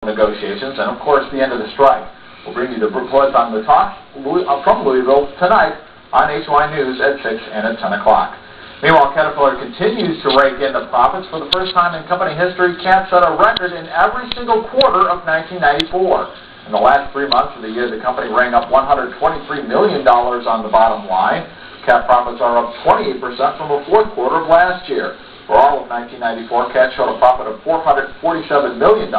negotiations and, of course, the end of the strike. We'll bring you the reports on the talk from Louisville tonight on HY News at 6 and at 10 o'clock. Meanwhile, Caterpillar continues to rake in the profits. For the first time in company history, Cat set a record in every single quarter of 1994. In the last 3 months of the year, the company rang up $123 million on the bottom line. Cat profits are up 28% from the fourth quarter of last year. For all of 1994, Cat showed a profit of $447 million.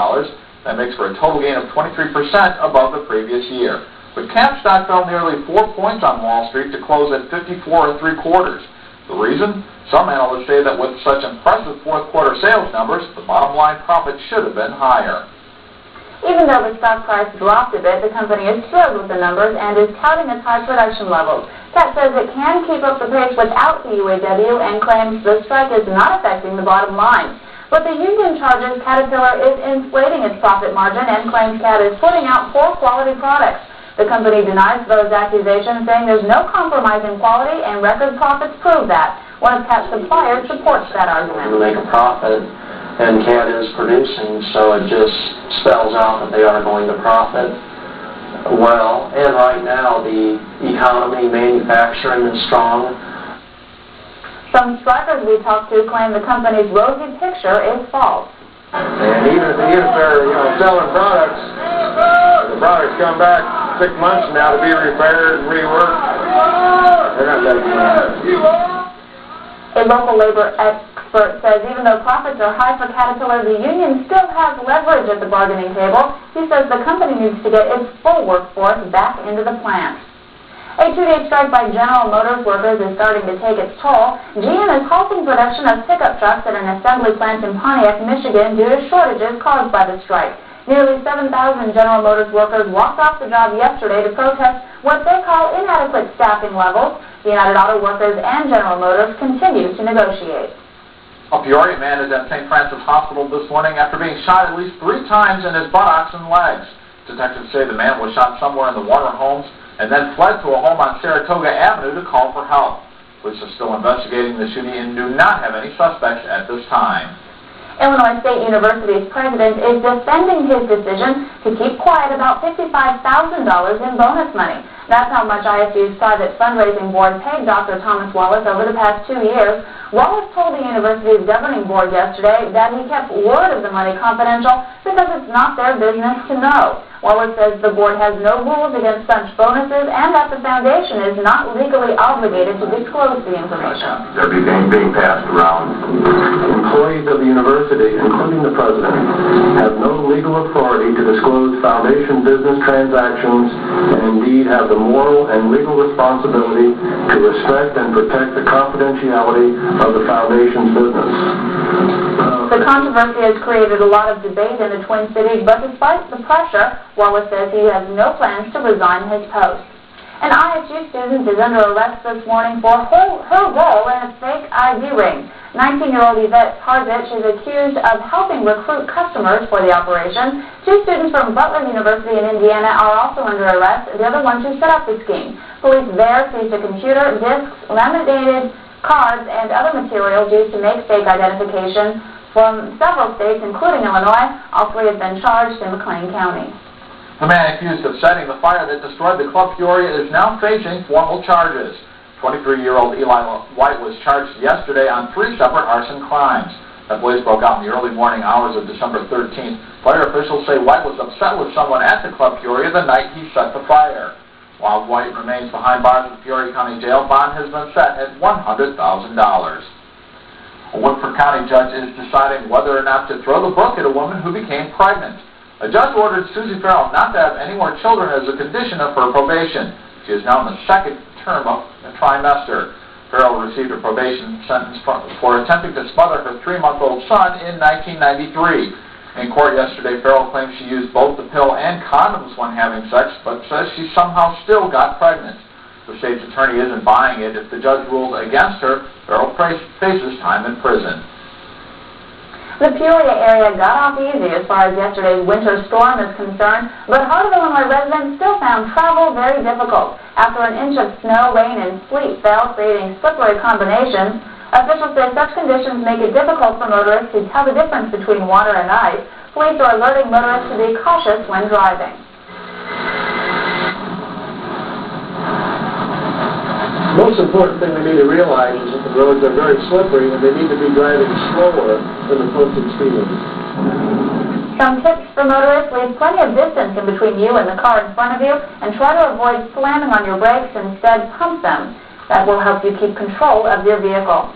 That makes for a total gain of 23% above the previous year. But Cat stock fell nearly 4 points on Wall Street to close at 54 3/4. The reason? Some analysts say that with such impressive fourth quarter sales numbers, the bottom line profit should have been higher. Even though the stock price dropped a bit, the company is thrilled with the numbers and is touting its high production levels. Cat says it can keep up the pace without the UAW and claims the strike is not affecting the bottom line. But the union charges Caterpillar is inflating its profit margin and claims Cat is putting out poor quality products. The company denies those accusations, saying there's no compromise in quality and record profits prove that. One of Cat's suppliers supports that argument. To make a profit, and Cat is producing, so it just spells out that they are going to profit well. And right now, the economy, manufacturing is strong. Some strikers we talked to claim the company's rosy picture is false. And even if they're selling products, the products come back 6 months from now to be repaired and reworked, they're not going to be A local labor expert says even though profits are high for Caterpillar, the union still has leverage at the bargaining table. He says the company needs to get its full workforce back into the plant. A 2-day strike by General Motors workers is starting to take its toll. GM is halting production of pickup trucks at an assembly plant in Pontiac, Michigan due to shortages caused by the strike. Nearly 7,000 General Motors workers walked off the job yesterday to protest what they call inadequate staffing levels. The United Auto Workers and General Motors continue to negotiate. A Peoria man is at St. Francis Hospital this morning after being shot at least 3 times in his buttocks and legs. Detectives say the man was shot somewhere in the Warner homes and then fled to a home on Saratoga Avenue to call for help. Police are still investigating the shooting and do not have any suspects at this time. Illinois State University's president is defending his decision to keep quiet about $55,000 in bonus money. That's how much ISU's private fundraising board paid Dr. Thomas Wallace over the past 2 years. Wallace told the university's governing board yesterday that he kept word of the money confidential because it's not their business to know. Wallace says the board has no rules against such bonuses and that the foundation is not legally obligated to disclose the information. They're being passed around. Employees of the university, including the president, have no legal authority to disclose foundation business transactions and indeed have the moral and legal responsibility to respect and protect the confidentiality of the foundation's business. The controversy has created a lot of debate in the Twin Cities, but despite the pressure, Wallace says he has no plans to resign his post. An ISU student is under arrest this morning for her role in a fake ID ring. 19-year-old Yvette Harvich is accused of helping recruit customers for the operation. 2 students from Butler University in Indiana are also under arrest. They're the ones who set up the scheme. Police there seized a computer, discs, laminated cards, and other materials used to make fake identification from several states, including Illinois. All 3 have been charged in McLean County. The man accused of setting the fire that destroyed the Club Peoria is now facing formal charges. 23-year-old Eli White was charged yesterday on 3 separate arson crimes. The blaze broke out in the early morning hours of December 13th. Fire officials say White was upset with someone at the Club Peoria the night he set the fire. While White remains behind bars at the Peoria County Jail, bond has been set at $100,000. A Woodford County judge is deciding whether or not to throw the book at a woman who became pregnant. A judge ordered Susie Farrell not to have any more children as a condition of her probation. She is now in the 2nd term of a trimester. Farrell received a probation sentence for attempting to smother her 3-month-old son in 1993. In court yesterday, Farrell claims she used both the pill and condoms when having sex, but says she somehow still got pregnant. The state's attorney isn't buying it. If the judge rules against her, Farrell faces time in prison. The Peoria area got off easy as far as yesterday's winter storm is concerned, but Heart of Illinois residents still found travel very difficult. After an inch of snow, rain, and sleet fell, creating slippery combinations, officials say such conditions make it difficult for motorists to tell the difference between water and ice. Police are alerting motorists to be cautious when driving. The most important thing they need to realize is that the roads are very slippery and they need to be driving slower than the posted speed limit. Some tips for motorists: leave plenty of distance in between you and the car in front of you, and try to avoid slamming on your brakes. Instead, pump them. That will help you keep control of your vehicle.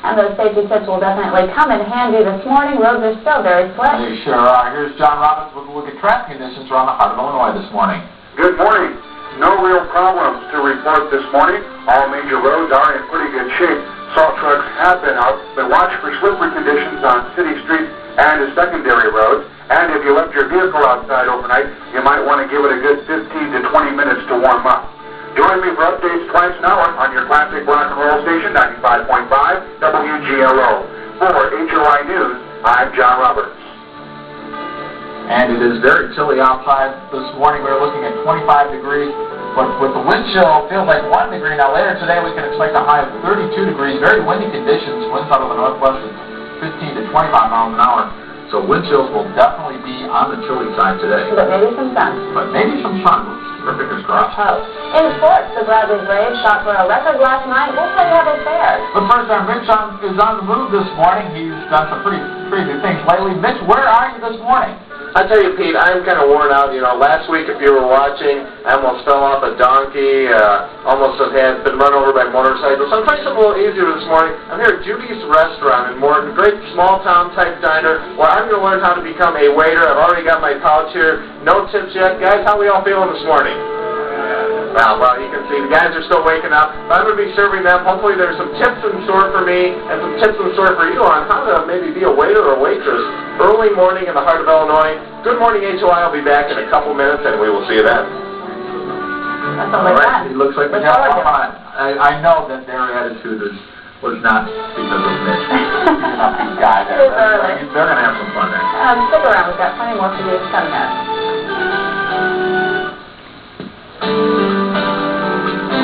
And those safety tips will definitely come in handy this morning. Roads are still very slick. They sure are. Here's John Robbins with a look at traffic conditions around the heart of Illinois this morning. Good morning. No real problems to report this morning. All major roads are in pretty good shape. Salt trucks have been out, but watch for slippery conditions on city streets and the secondary roads. And if you left your vehicle outside overnight, you might want to give it a good 15 to 20 minutes to warm up. Join me for updates twice an hour on your classic rock and roll station, 95.5 WGLO. For HOI News, I'm John Roberts. And it is very chilly outside this morning. We're looking at 25 degrees, but with the wind chill, it feels like 1 degree. Now later today, we can expect a high of 32 degrees. Very windy conditions. Winds out of the northwest at 15 to 25 miles an hour. So wind chills will definitely be on the chilly side today. But maybe some sun. But maybe some sun. Our fingers crossed. In sports, the Bradley Braves shot for a record last night. We'll tell you how they fared. But first, our Mitch is on the move this morning. He's done some pretty good things lately. Mitch, where are you this morning? I tell you, Pete, I'm kind of worn out. You know, last week, if you were watching, I almost fell off a donkey, almost had been run over by motorcycles. So I'm trying something a little easier this morning. I'm here at Judy's Restaurant in Morton, great small-town type diner, where I'm going to learn how to become a waiter. I've already got my pouch here. No tips yet. Guys, how we all feeling this morning? Well, you can see the guys are still waking up. But I'm going to be serving them. Hopefully there's some tips in store for me and some tips in store for you on how to maybe be a waiter or waitress early morning in the heart of Illinois. Good morning, HOI. I'll be back in a couple minutes, and we will see you then. That sounds like that. It looks like we have fun. I know that their attitude was not because of Mitch. Beating up these guys. It is early. They're going to have some fun there. Stick around. We've got plenty more for you coming up.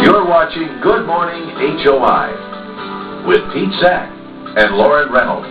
You're watching Good Morning HOI with Pete Sack and Lauren Reynolds.